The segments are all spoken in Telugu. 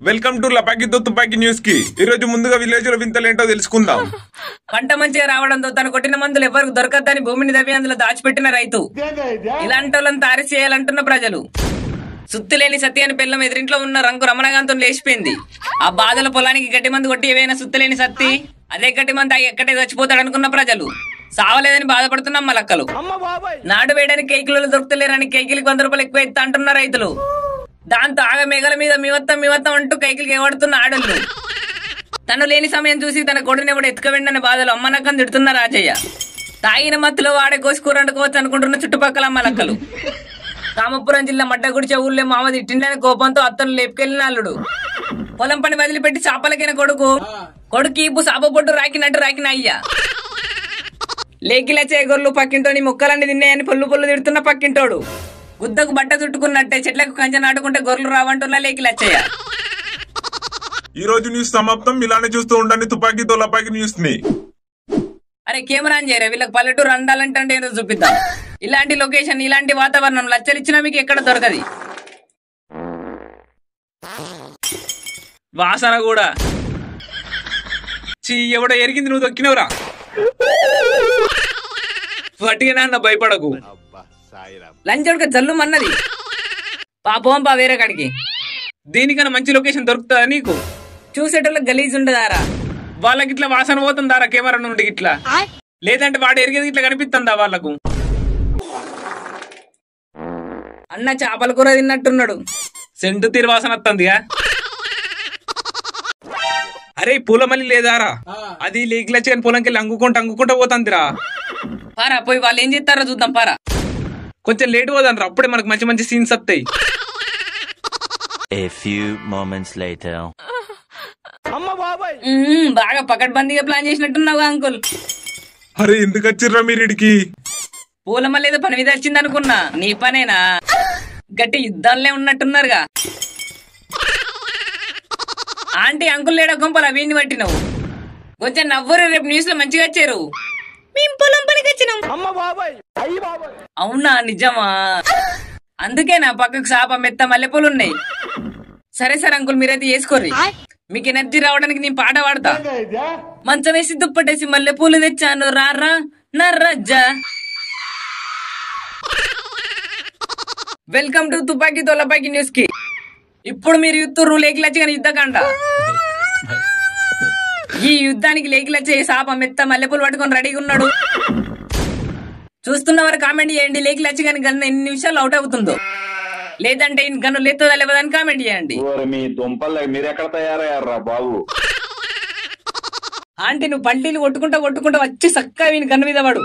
వెల్కమ్ టు లపాకితో తుపాకి న్యూస్ కి. ఈ రోజు ముందుగా విలేజ్ లో వింతలేంటో తెలుసుకుందాం. పంట మంచిగా రావడంతో తను కొట్టిన మందులు ఎవరికి దొరకద్దని భూమిని దవ్వి అందులో దాచిపెట్టిన రైతు. ఇలాంటి వాళ్ళని తారి చేయాలంటున్న ప్రజలు. సుత్తులేని సత్య అని పిల్లం ఎదురింట్లో ఉన్న రంగు రమణగాంతో లేచిపోయింది. ఆ బాధల పొలానికి గట్టి మందు కొట్టి ఏవైనా సుత్తులేని సత్తి అదే గట్టి మంది తాగి ఎక్కడే చచ్చిపోతాడు అనుకున్న ప్రజలు. సావలేదని బాధపడుతున్న మలక్కలు. నాటు వేయడానికి కేకులు దొరుకుతలేరని కేకిలికి 100 రూపాయలు ఎక్కువ ఇస్తా అంటున్న రైతులు. దాంతో ఆగ మేఘల మీద మివత్తం అంటూ కైకిలికి ఎవడుతున్న ఆడళ్ళు. తను లేని సమయం చూసి తన కొడుని కూడా ఎత్తుకవెండని బాధలు అమ్మనక్కని తిడుతున్న రాజయ్య. తాగిన మత్తులో వాడే కోసుకూర వండుకోవచ్చు అనుకుంటున్న చుట్టుపక్కల అమ్మలక్కలు. రామపురం జిల్లా మడ్డగుడిచే ఊళ్ళో మామది తిండని కోపంతో అత్తను లేపుకెళ్లిన అల్లుడు. పొలం పని వదిలిపెట్టి చాపలకిన కొడుకు ఈపు సాప పొట్టు రాకినట్టు రాకిన అయ్యా. లేకిలచ్చే గొర్రెలు పక్కింటోని ముక్కలన్నీ తిన్నాయని పొల్లు తిడుతున్న పక్కింటోడు. గుద్దకు బట్ట చుట్టుకున్నట్టే చెట్లకు కంచె నాటుకుంటే గొర్రెలు రావంటున్నా లేకిలచ్చయ్య. ఈ రోజు న్యూస్ సమాప్తం. ఇలానే చూస్తూ ఉండండి తుపాకీతో లపాకి న్యూస్ ని. అరే కెమెరా ఆన్ చేయరా, వీళ్ళకి పల్లెటూరు అందాలంటే ఏదో చూపిద్దాం. ఇలాంటి లొకేషన్ ఇలాంటి వాతావరణం లచ్చలిచ్చినా మీకు ఎక్కడ దొరకది. వాసన కూడా ఎవడో ఎరిగింది, నువ్వు దొక్కినవురా. పట్టిగా అన్న భయపడకు. లంచోడక జల్లు అన్నది పాపం వేరే కాడికి. దీనికన్నా మంచి లొకేషన్ దొరుకుతుందా నీకు? చూసేటోళ్ళకి గలీజ్ ఉండదారా, వాళ్ళకి ఇట్లా వాసన పోతుందారా కెమెరా నుండి ఇట్లా, లేదంటే వాడు ఎరిగేది ఇట్లా కనిపిస్తుందా వాళ్ళకు? అన్న చేపల కూర తిన్నట్టున్నాడు, సెంటు తీరు వాసన వస్తుందిగా. అరే పూల మళ్ళీ లేదారా, అది లేకిలచ్చి పొలంకి వెళ్ళి అంగుకుంటా పోతుందిరా. పారా పోయి వాళ్ళు ఏం చేస్తారో చూద్దాం పారా. కొంచెం లేట్ పోదాం, అప్పుడే మనకు మంచి మంచి సీన్స్ వస్తాయి. A few moments later. బాగా పకడ్బందీగా ప్లాన్ చేసినట్టున్నావు అంకుల్. అరే ఎందుకు వచ్చిర్రా మీరిడికి? పూలమల్లి ఏదో పని మీద వచ్చింది అనుకున్నా, నీ పనేనా? గట్టి యుద్ధాలనే ఉన్నట్టున్నారుగా. ఆంటీ అంకుల్ లేడా కొంపలు అవన్నీ పట్టినవు. కొంచెం నవ్వురు, రేపు న్యూస్ లో మంచిగా వచ్చారు. మేము పొలం పనికి వచ్చినాం. అవునా, నిజమా? అందుకే నా పక్కకు సాప మెత్త మల్లెపూలు ఉన్నాయి. సరే అంకుల్ మీరైతే వేసుకోర్రి, మీకు ఎనర్జీ రావడానికి నేను పాట పాడతా. మంచం వేసి దుప్పటేసి మల్లెపూలు తెచ్చాను రారా నా రజ్జా. వెల్కమ్ టు తుపాకీతో లపాకి న్యూస్ కి. ఇప్పుడు మీరు యుద్ధరు లేకిలచ్చి కానీ యుద్ధకంట. ఈ యుద్ధానికి లేకిలచ్చే సాప మెత్త మల్లెపూలు పట్టుకొని రెడీగా ఉన్నాడు. చూస్తున్నవారు కామెంట్ చేయండి, లేకిలచ్చి కానీ గన్ను ఎన్ని నిమిషాలు అవుట్ అవుతుందో, లేదంటే గన్ను లేతుందా లేవదని కామెంట్ చేయండి. మీరెక్కడ తయారయ్యారా బాబు? ఆంటీ నువ్వు పల్టీలు కొట్టుకుంటా వచ్చి సక్కా వీని గన్ను మీద పడు,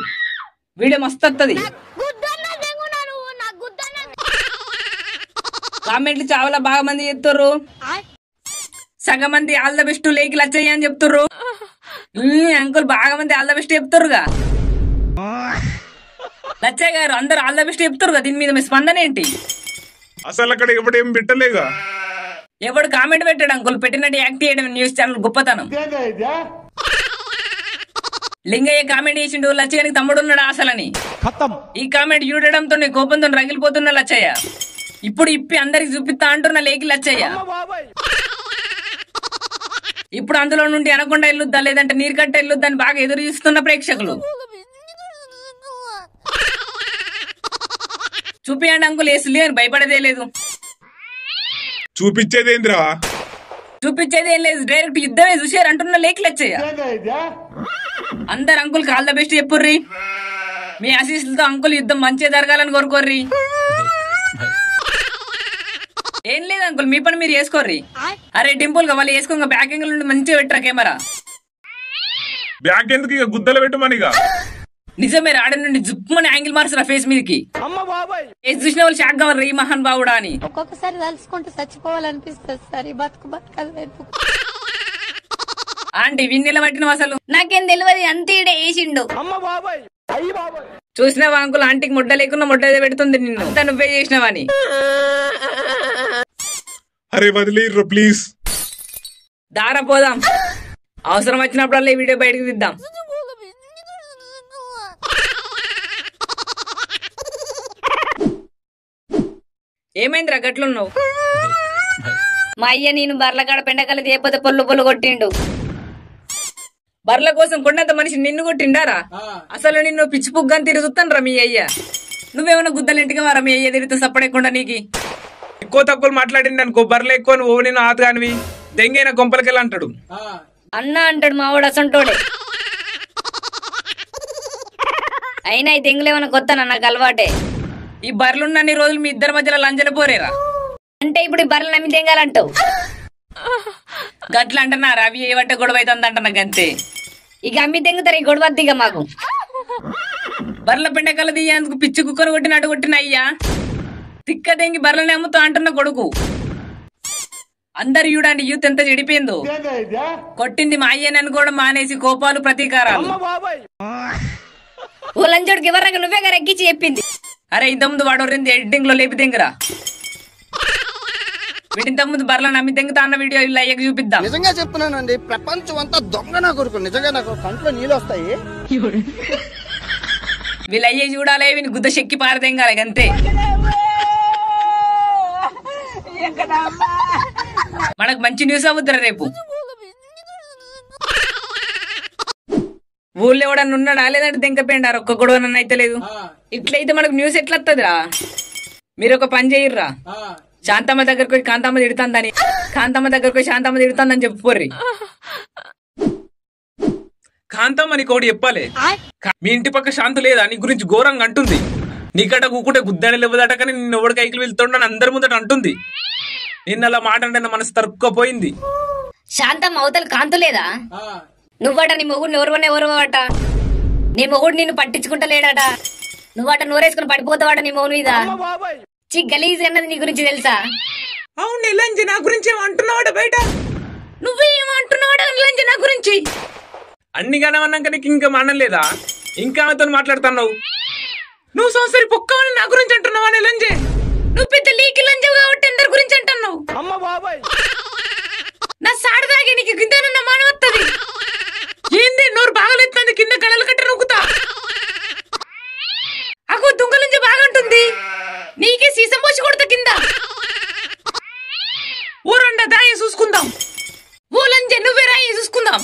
వీడియో మస్తు వస్తుంది. కామెంట్లు చాలా బాగా మంది చెప్తారు. సగం మంది ఆల్ ద బెస్ట్ లేకి లచ్చయ్య అని చెప్తారు. అంకుల్ బాగా మంది ఆల్ ద బెస్ట్ చెప్తారుగా. లచ్చయ్య గారు అందరు ఆల్ ద బెస్ట్ చెప్తారుగా. దీని మీద మీ స్పందన ఏంటి? అసలు అక్కడ ఎవడేం పెట్టలేగా. ఎవడు కామెంట్ పెట్టాడు అంకుల్, పెట్టినట్టు యాక్ట్ చేయడం న్యూస్ ఛానల్ గొప్పతనం. లింగయ్య కామెంట్ చేసిండు లచ్చయ్యకి తమ్ముడు ఉన్నాడు అసలని. ఈ కామెంట్ చూడడంతో కోపంతో రగిలిపోతున్న లచ్చయ్య. ఇప్పుడు ఇప్పి అందరికి చూపిస్తా అంటున్న లేకి లచ్చయ్య. ఇప్పుడు అందులో నుండి అనకుండా వెళ్ళొద్దా లేదంటే నీరు కట్ట వెళ్ళొద్దా అని బాగా ఎదురు చూస్తున్న ప్రేక్షకులు. చూపియండి అంకుల్, వేసులే అని భయపడేదే లేదు. చూపించేదేంద్రా? చూపించేది ఏం లేదు, డైరెక్ట్ యుద్ధమే చూసారు అంటున్న లేకి లచ్చయ్య. అందరు అంకుల్ ఆల్ ద బెస్ట్ చెప్పుర్రి. మీ ఆశీస్సులతో అంకుల్ యుద్ధం మంచిగా జరగాలని కోరుకోర్రి. ఏం లేదు అంకుల్, మీ పని మీరు చేసుకోర్రి. అరే టింపుల్ గా వాళ్ళు వేసుకో, బ్యాకింగ్ నుండి మంచిగా పెట్టరా కెమెరా. బ్యాక్ ఎందుకు, ఇక గుద్దలు పెట్టమనిగా. నిజమే, రాడ నుండి జుప్పుమని యాంగిల్ మార్చరా ఫేస్ మీదకి. ఫేస్ చూసిన వాళ్ళు షాక్ కావాలి, ఈ మహాన్ బావుడా అని. ఒక్కొక్కసారి తలుచుకుంటూ చచ్చిపోవాలనిపిస్తుంది సార్, ఈ బతుకదు. ఆంటీ విన్నెల పట్టిన అసలు నాకేం తెలియదు, అంతేడే వేసిండు. చూసినావా అంకుల్, ఆంటీకి ముడ్డ లేకున్నా ముడ్డ పెడుతుంది నిన్ను, అంతా నువ్వే చేసినావని. అరే వదిలేర్రా ప్లీజ్. దారా పోదాం, అవసరం వచ్చినప్పుడల్లా ఈ వీడియో బయటకు తీద్దాం. ఏమైందిరా గట్లున్నావు? మా అయ్య నేను బర్లకాడ పెండకలు తీయకపోతే పొల్లు పొల్లు కొట్టిండు. బర్ల కోసం కొండంత మనిషి నిన్ను కొట్టిండారా? అసలు నిన్ను పిచ్చి పుగ్గాని తిరుగుతాను రా మీ అయ్య. నువ్వేమన్నా గుద్దలింటికి వారా మీ అయ్య తిరిగితే సప్పడేకుండా నీకి ఎక్కువ తక్కువ మాట్లాడింది అనుకో, బర్రెలు ఎక్కువ నువ్వు నేను ఆతగానివి దెంగైన కొంపలకెళ్ళి అంటాడు. అన్న అంటాడు మావాడు అసంటోడే. అయినా ఈ దెంగులేమన్నా కొత్త నాకు అలవాటే. ఈ బర్రెలున్నన్ని రోజులు మీ ఇద్దరి మధ్యలో లంజల పోరేరా? అంటే ఇప్పుడు ఈ బర్రెలు నమ్మి దెంగాలంటావు? గట్ల అంటున్నారా? అవి ఏ బట్ట గొడవ అవుతుంది అంట నాకు అంతే. ఇక అమ్మి దెంగుతారు, ఈ గొడవద్ది ఇక మాకు. బర్రెల పెండకలు తీయేందుకు పిచ్చి కుక్కను కొట్టినట్టు కొట్టిన అయ్యా తిక్క దెంగి బర్రెలని అమ్ముతూ అంటున్న కొడుకు. అందరు చూడండి యూత్ ఎంత చెడిపోయిందో. కొట్టింది మా అయ్యని అనుకోవడం మానేసి కోపాలు ప్రతీకారాలు. ఓ లంచోడికి ఎవరగా నువ్వే గారు ఎక్కించి చెప్పింది. అరే ఇంతకుముందు వాడోరింది ఎడ్డింగ్ లో లేపి దెంగరా. వీటింత ముందు బర్రెలను నమ్మి దెంగుతా అన్న వీడియో ఇలా అయ్యకు చూపిద్దాం. నిజంగా చెప్తున్నానండి, ప్రపంచం అంతా దొంగ నా కొడుకు. నిజంగా నాకు కంట్లో నీళ్ళు వస్తాయి. వీళ్ళు అయ్యే చూడాలి, వీని గుద్ద చెక్కి పారదెంగాలి అంతే. మనకు మంచి న్యూస్ అవుతురా రేపు. ఊళ్ళో ఎవడన్నా ఉన్నాడా లేదంటే దెంకపోయిండారు ఒక్క గొడవ నన్ను అయితే లేదు. ఇట్లయితే మనకు న్యూస్ ఎట్లా వస్తుందిరా? మీరు ఒక పని చేయర్రా, శాంతమ్మ దగ్గరకు పోయి కాంతమ్మ తిడుతుందని, కాంతమ్మ దగ్గరకు పోయి శాంతమ్మ తిడుతుందని చెప్పుకోర్రి. కాంతమ్మ నీకు ఒకటి చెప్పాలి, మీ ఇంటి పక్క శాంతి లేదా నీ గురించి ఘోరంగా అంటుంది. నీకట కూకుంటే గుద్దాని లేవదట, కానీ నిన్ను ఎవడు కైకిలు వెళ్తుండని అందరి ముందట అంటుంది. నిన్న అలా మాట అంటే నా మనసు తరుక్కుపోయింది. శాంతమ్మ అవతల కాంతు లేదా? నువ్వట నీ మొగుడిని ఎవరువట? నీ మొగుడు నిన్ను పట్టించుకుంటలేడట. నువ్వట నోరేసుకుని పడిపోతావాట నీ మొగుడు మీద. చి గలీజ్ అన్నది నీ గురించి తెలుసా? అవును లంజ నా గురించి ఏమంటున్నావాడ బయట? నువ్వేమంటున్నావాడ లంజ నా గురించి? అన్ని గణమన్నాక నీకు ఇంకా మానలేదా? ఇంకా ఆమెతో మాట్లాడుతున్నావు. నువ్వు సంవత్సరం పొక్కవని నా గురించి అంటున్నావా లంజే? నువ్వు పెద్ద లీకి లంజవు కాబట్టి అందరి గురించి అంటున్నావు. నా సాడు దాగి నీకు కింద మానవత్తది. ఏంది నోరు బాగలేస్తుంది, కింద గడలు కట్ట నొక్కుతా. అగో దుంగ నుంచి బాగుంటుంది, నీకే సీసం పోసి కొడతా కింద. ఊరండా దాయి చూసుకుందాం. ఓ లంజే నువ్వే రాయి చూసుకుందాం.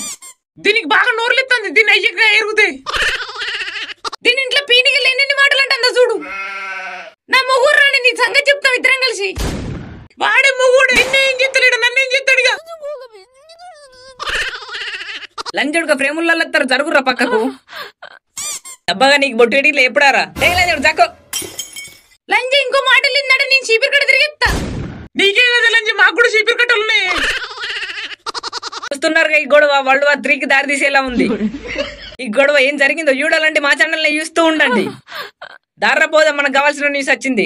దీనికి బాగా నోరులెత్తుంది, దీన్ని అయ్యగా ఎరుగుతాయి. దీని ఇంట్లో పీనిగా లేని మాటలు అంటుందా చూడు. నా మొగుడు రాని నీ సంగతి చెప్తాం ఇద్దరం కలిసి. వాడే మొగుడు నిన్నేం చెప్తాడు, నన్నేం చెప్తాడుగా. లంజుడుగా ప్రేములలో జరుగురా పక్కకు. డబ్బాగా నీకు బొట్టేడి ఎప్పుడారా లంజుడు జాకో. లంజ ఇంకో మాట లేదట, నేను చీపిరి కట్ట తిరిగిస్తా. నీకే కదా లంజ, మాకు కూడా చీపిరి కట్టలు ఉన్నాయి. చూస్తున్నారుగా ఈ గొడవ వరల్డ్ వార్ 3కి దారి తీసేలా ఉంది. ఈ గొడవ ఏం జరిగిందో చూడాలంటే మా ఛానల్ చూస్తూ ఉండండి. దారిపోదా మనకు కావాల్సిన న్యూస్ వచ్చింది.